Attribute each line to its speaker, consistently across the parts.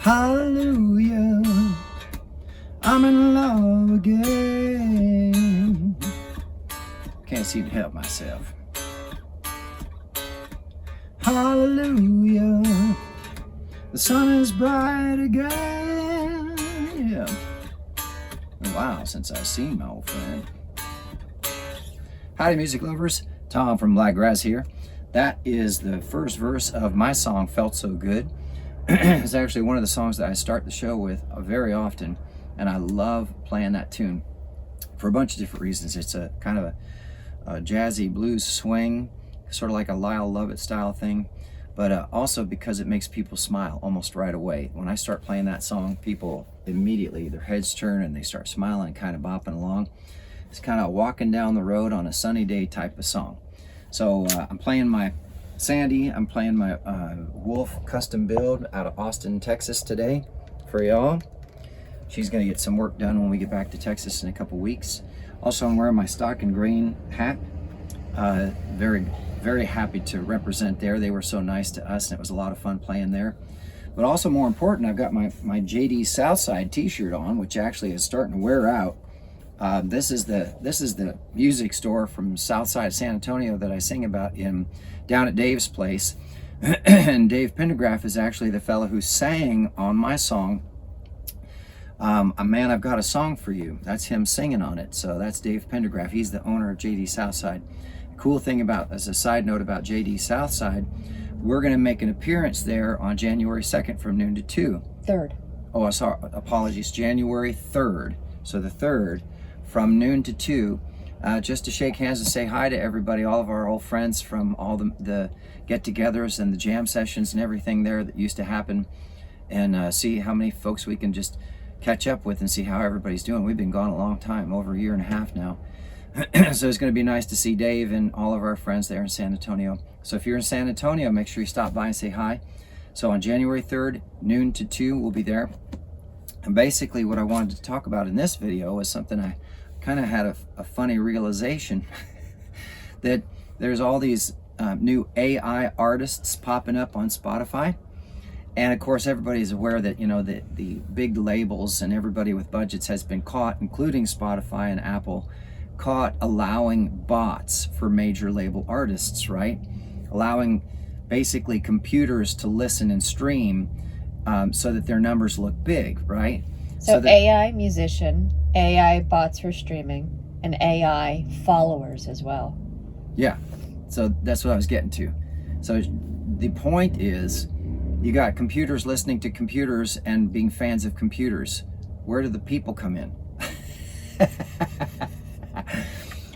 Speaker 1: Hallelujah, I'm in love again. Can't seem to help myself. Hallelujah, the sun is bright again. Yeah. Wow, since I've seen my old friend. Howdy, music lovers. Tom from Blakgraz here. That is the first verse of my song, Felt So Good. It's actually one of the songs that I start the show with very often, and I love playing that tune for a bunch of different reasons. It's a kind of a jazzy blues swing, sort of like a Lyle Lovett style thing, but also because it makes people smile almost right away. When I start playing that song, people immediately, their heads turn and they start smiling, kind of bopping along. It's kind of walking down the road on a sunny day type of song. So I'm playing my Sandy, I'm playing my Wolf custom build out of Austin, Texas today for y'all. She's gonna get some work done when we get back to Texas in a couple weeks. Also, I'm wearing my Stock and Grain hat. Very, very happy to represent there. They were so nice to us, and it was a lot of fun playing there. But also more important, I've got my JD Southside t-shirt on, which actually is starting to wear out. This is the music store from Southside San Antonio that I sing about down at Dave's place. And Dave Pendergraph is actually the fellow who sang on my song, Man, I've Got a Song for You. That's him singing on it. So that's Dave Pendergraph. He's the owner of JD Southside. Cool thing about, as a side note about JD Southside, we're going to make an appearance there on January 2nd from noon to 2.
Speaker 2: 3rd.
Speaker 1: Oh, sorry, apologies, January 3rd. So the 3rd from noon to 2, just to shake hands and say hi to everybody, all of our old friends from all the get-togethers and the jam sessions and everything there that used to happen, and see how many folks we can just catch up with and see how everybody's doing. We've been gone a long time, over a year and a half now. So it's going to be nice to see Dave and all of our friends there in San Antonio. So if you're in San Antonio, make sure you stop by and say hi. So on January 3rd, noon to 2, we'll be there. And basically what I wanted to talk about in this video was something I kind of had a funny realization that there's all these new AI artists popping up on Spotify. And of course, everybody's aware that, you know, the big labels and everybody with budgets has been caught, including Spotify and Apple, caught allowing bots for major label artists, right? Allowing basically computers to listen and stream so that their numbers look big, right?
Speaker 2: So that, AI musician, AI bots for streaming, and AI followers as well.
Speaker 1: Yeah, so that's what I was getting to. So the point is, you got computers listening to computers and being fans of computers. Where do the people come in?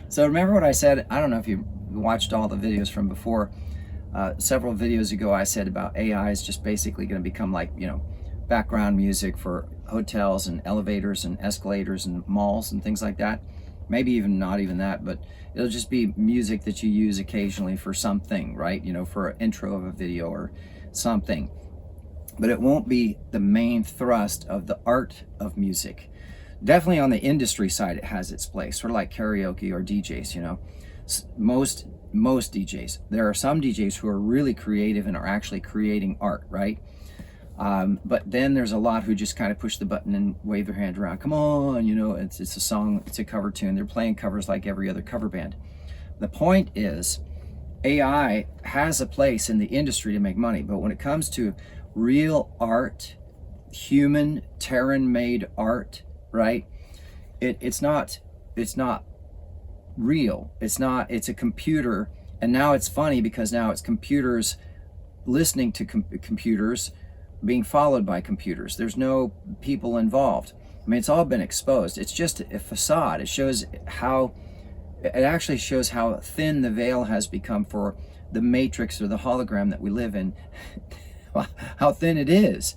Speaker 1: So remember what I said? I don't know if you watched all the videos from before. Several videos ago I said about AI is just basically going to become like, you know, background music for hotels and elevators and escalators and malls and things like that. Maybe even not even that, but it'll just be music that you use occasionally for something, right? You know, for an intro of a video or something. But it won't be the main thrust of the art of music. Definitely on the industry side, it has its place, sort of like karaoke or DJs, you know. Most DJs. There are some DJs who are really creative and are actually creating art, right? But then there's a lot who just kind of push the button and wave their hand around. Come on, you know, it's a song, it's a cover tune. They're playing covers like every other cover band. The point is, AI has a place in the industry to make money, but when it comes to real art, human, Terran-made art, right? It's not real. It's a computer, and now it's funny because now it's computers listening to computers being followed by computers. There's no people involved. I mean, it's all been exposed. It's just a facade. It actually shows how thin the veil has become for the matrix or the hologram that we live in. How thin it is.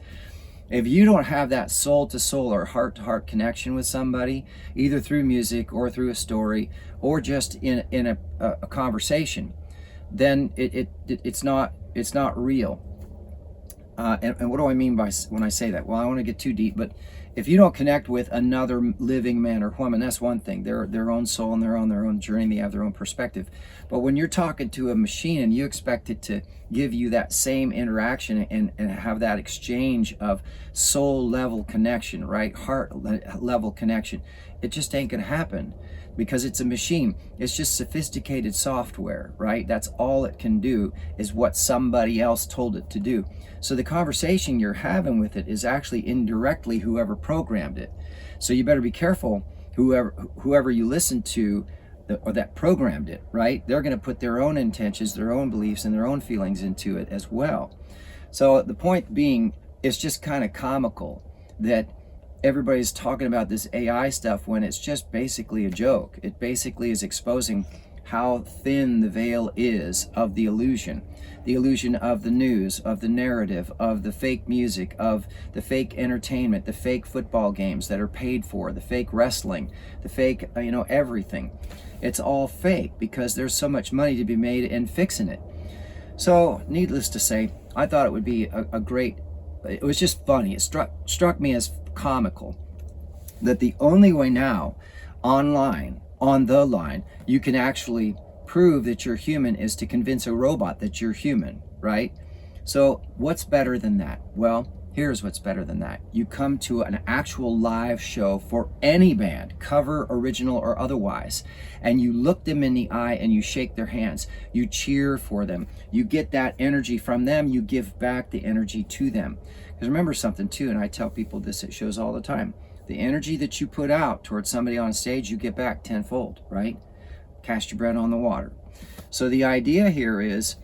Speaker 1: If you don't have that soul-to-soul or heart-to-heart connection with somebody, either through music or through a story or just in a conversation, then it's not real. And what do I mean by when I say that? Well, I don't want to get too deep, but If you don't connect with another living man or woman, that's one thing. They're their own soul and they're on their own journey. They have their own perspective. But when you're talking to a machine and you expect it to give you that same interaction and have that exchange of soul level connection, right? Heart level connection, it just ain't gonna happen, because it's a machine. It's just sophisticated software, right? That's all it can do, is what somebody else told it to do. So the conversation you're having with it is actually indirectly whoever programmed it. So you better be careful, whoever you listen to or that programmed it, right? They're going to put their own intentions, their own beliefs, and their own feelings into it as well. So the point being, it's just kind of comical that everybody's talking about this AI stuff when it's just basically a joke. It basically is exposing how thin the veil is of the illusion of the news, of the narrative, of the fake music, of the fake entertainment, the fake football games that are paid for, the fake wrestling, the fake, everything. It's all fake because there's so much money to be made in fixing it. So needless to say, I thought it would be a great, it was just funny. It struck me as comical that the only way now online, on the line, you can actually prove that you're human is to convince a robot that you're human, right? So what's better than that? Well, here's what's better than that. You come to an actual live show for any band, cover, original, or otherwise, and you look them in the eye and you shake their hands. You cheer for them. You get that energy from them. You give back the energy to them. Because remember something too, and I tell people this at shows all the time, the energy that you put out towards somebody on stage, you get back tenfold, right? Cast your bread on the water. So the idea here is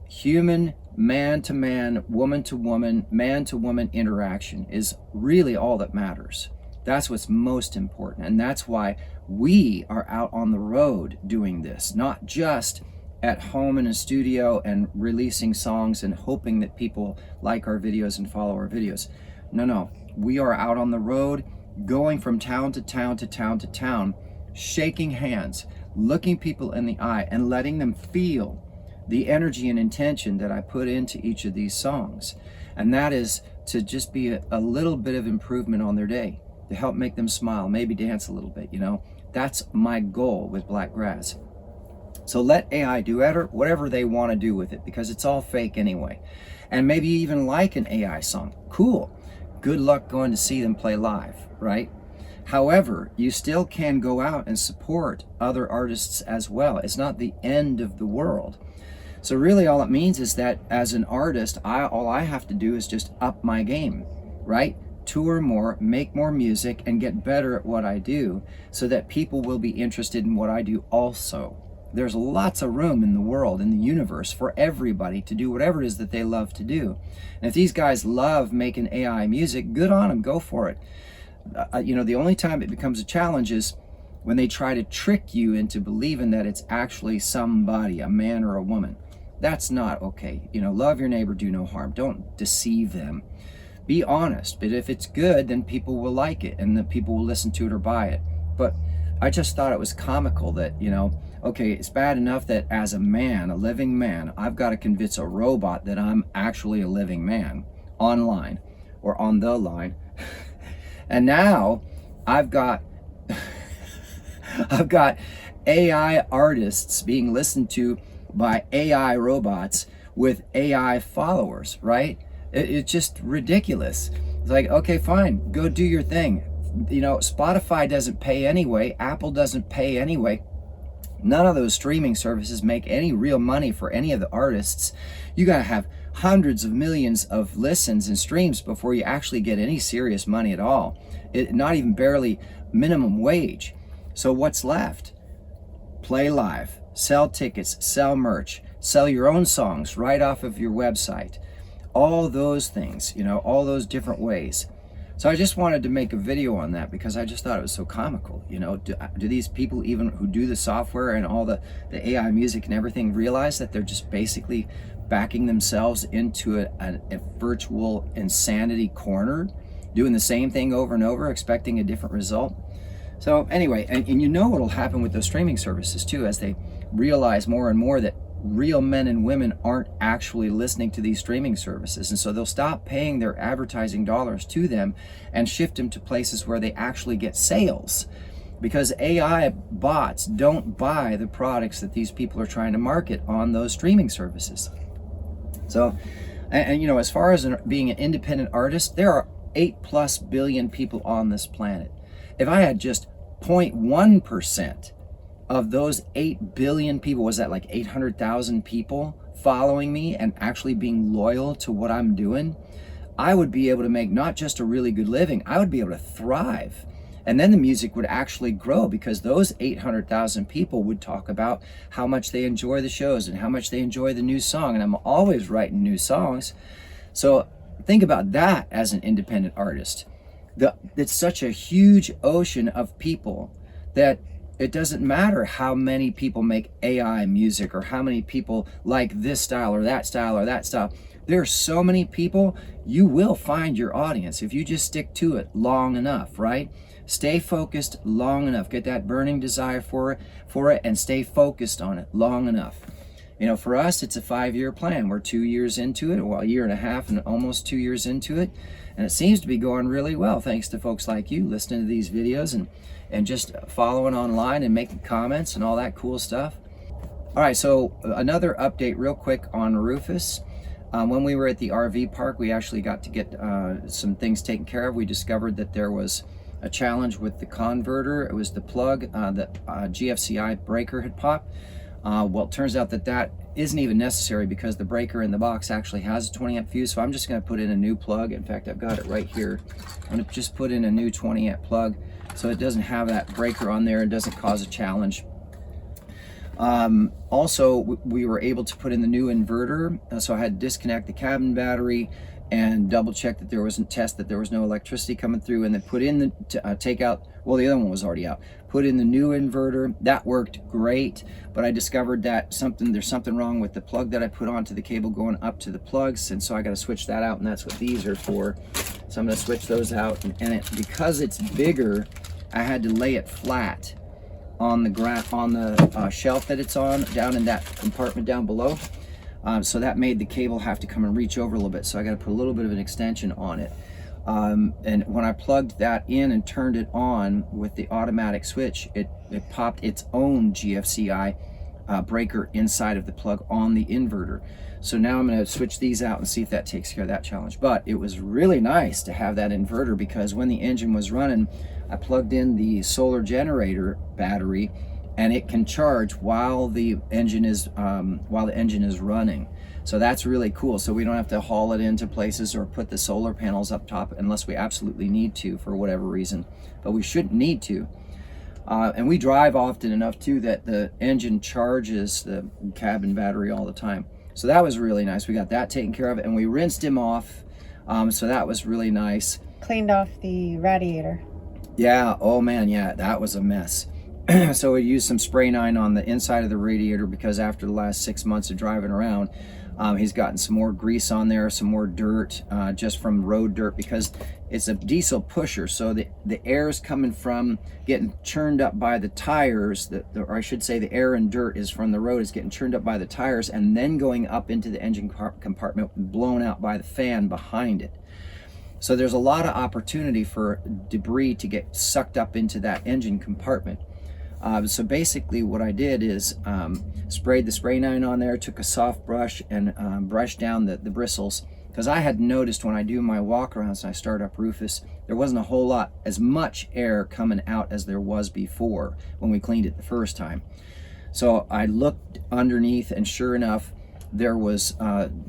Speaker 1: human, man to man, woman to woman, man to woman interaction is really all that matters. That's what's most important. And that's why we are out on the road doing this, not just at home in a studio and releasing songs and hoping that people like our videos and follow our videos. No, we are out on the road, going from town to town to town to town, shaking hands, looking people in the eye and letting them feel the energy and intention that I put into each of these songs. And that is to just be a little bit of improvement on their day, to help make them smile, maybe dance a little bit, That's my goal with Blakgraz. So let AI do whatever they want to do with it, because it's all fake anyway. And maybe you even like an AI song. Cool. Good luck going to see them play live, right? However, you still can go out and support other artists as well. It's not the end of the world. So really all it means is that as an artist, all I have to do is just up my game, right? Tour more, make more music, and get better at what I do so that people will be interested in what I do also. There's lots of room in the world, in the universe, for everybody to do whatever it is that they love to do. And if these guys love making AI music, good on them, go for it. The only time it becomes a challenge is when they try to trick you into believing that it's actually somebody, a man or a woman. That's not okay. Love your neighbor, do no harm. Don't deceive them. Be honest. But if it's good, then people will like it and the people will listen to it or buy it. But I just thought it was comical that, okay, it's bad enough that as a man, a living man, I've got to convince a robot that I'm actually a living man online or on the line. And now I've got AI artists being listened to by AI robots with AI followers, right? It's just ridiculous. It's like, okay, fine, go do your thing. Spotify doesn't pay anyway. Apple doesn't pay anyway. None of those streaming services make any real money for any of the artists. You got to have hundreds of millions of listens and streams before you actually get any serious money at all. Not even barely minimum wage. So what's left? Play live, sell tickets, sell merch, sell your own songs right off of your website. All those things, all those different ways. So I just wanted to make a video on that because I just thought it was so comical. Do these people even who do the software and all the AI music and everything realize that they're just basically backing themselves into a virtual insanity corner, doing the same thing over and over, expecting a different result? So anyway, and what'll happen with those streaming services too, as they realize more and more that real men and women aren't actually listening to these streaming services. And so they'll stop paying their advertising dollars to them and shift them to places where they actually get sales. Because AI bots don't buy the products that these people are trying to market on those streaming services. So, and you know, as far as being an independent artist, there are 8+ billion people on this planet. If I had just 0.1% of those 8 billion people, was that like 800,000 people following me and actually being loyal to what I'm doing, I would be able to make not just a really good living, I would be able to thrive. And then the music would actually grow, because those 800,000 people would talk about how much they enjoy the shows and how much they enjoy the new song. And I'm always writing new songs. So think about that as an independent artist. It's such a huge ocean of people that it doesn't matter how many people make AI music or how many people like this style or that style or that style. There are so many people, you will find your audience if you just stick to it long enough, right? Stay focused long enough. Get that burning desire for it and stay focused on it long enough. You know, for us, it's a 5-year plan. We're 2 years into it, well, a year and a half and almost 2 years into it. And it seems to be going really well, thanks to folks like you listening to these videos and just following online and making comments and all that cool stuff. All right, so another update real quick on Rufus. When we were at the RV park, we actually got to get some things taken care of. We discovered that there was a challenge with the converter. It was the plug, the GFCI breaker had popped. Well, it turns out that that isn't even necessary, because the breaker in the box actually has a 20 amp fuse. So I'm just going to put in a new plug. In fact, I've got it right here. I'm going to just put in a new 20 amp plug so it doesn't have that breaker on there and doesn't cause a challenge. Also, we were able to put in the new inverter. So I had to disconnect the cabin battery and double check that there wasn't test that there was no electricity coming through, and then put in the take out, well, the other one was already out, put in the new inverter. That worked great, but I discovered that there's something wrong with the plug that I put onto the cable going up to the plugs, and so I got to switch that out, and that's what these are for. So I'm going to switch those out, and because it's bigger, I had to lay it flat on the shelf that it's on, down in that compartment down below. So that made the cable have to come and reach over a little bit. So I got to put a little bit of an extension on it. And when I plugged that in and turned it on with the automatic switch, it popped its own GFCI breaker inside of the plug on the inverter. So now I'm going to switch these out and see if that takes care of that challenge. But it was really nice to have that inverter, because when the engine was running, I plugged in the solar generator battery, and it can charge while the engine is running. So that's really cool. So we don't have to haul it into places or put the solar panels up top unless we absolutely need to for whatever reason. But we shouldn't need to. And we drive often enough too that the engine charges the cabin battery all the time. So that was really nice. We got that taken care of, and we rinsed him off. So that was really nice.
Speaker 2: Cleaned off the radiator.
Speaker 1: Yeah, oh man, yeah, that was a mess. So we used some spray 9 on the inside of the radiator, because after the last 6 months of driving around, he's gotten some more grease on there, some more dirt, just from road dirt, because it's a diesel pusher. So the air is coming from getting churned up by the tires, or I should say the air and dirt is from the road, is getting churned up by the tires and then going up into the engine compartment, blown out by the fan behind it. So there's a lot of opportunity for debris to get sucked up into that engine compartment. So basically what I did is sprayed the spray 9 on there, took a soft brush and brushed down the bristles, because I had noticed when I do my walk arounds and I start up Rufus, there wasn't a whole lot, as much air coming out as there was before when we cleaned it the first time. So I looked underneath, and sure enough, there was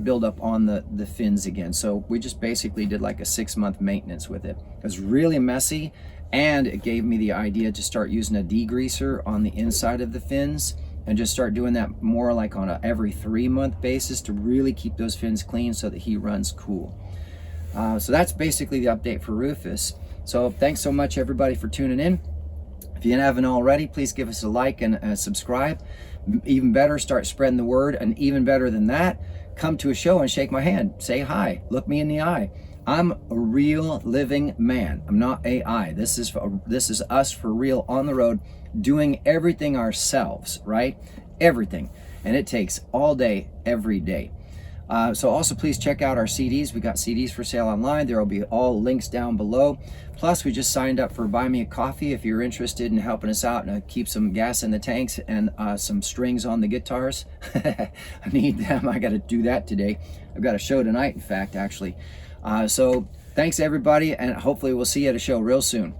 Speaker 1: buildup on the fins again. So we just basically did like a 6-month maintenance with it. It was really messy, and it gave me the idea to start using a degreaser on the inside of the fins, and just start doing that more like on a every 3-month basis to really keep those fins clean so that he runs cool. So that's basically the update for Rufus. So thanks so much everybody for tuning in. If you haven't already, please give us a like and subscribe. Even better, start spreading the word, and even better than that, come to a show and shake my hand, say hi, look me in the eye. I'm a real living man. I'm not AI. This is us for real on the road, doing everything ourselves, right? Everything. and it takes all day, every day. So also please check out our CDs. We got CDs for sale online. There will be all links down below. Plus, we just signed up for Buy Me a Coffee if you're interested in helping us out and keep some gas in the tanks and some strings on the guitars. I need them. I got to do that today. I've got a show tonight, in fact, actually. So thanks everybody, and hopefully we'll see you at a show real soon.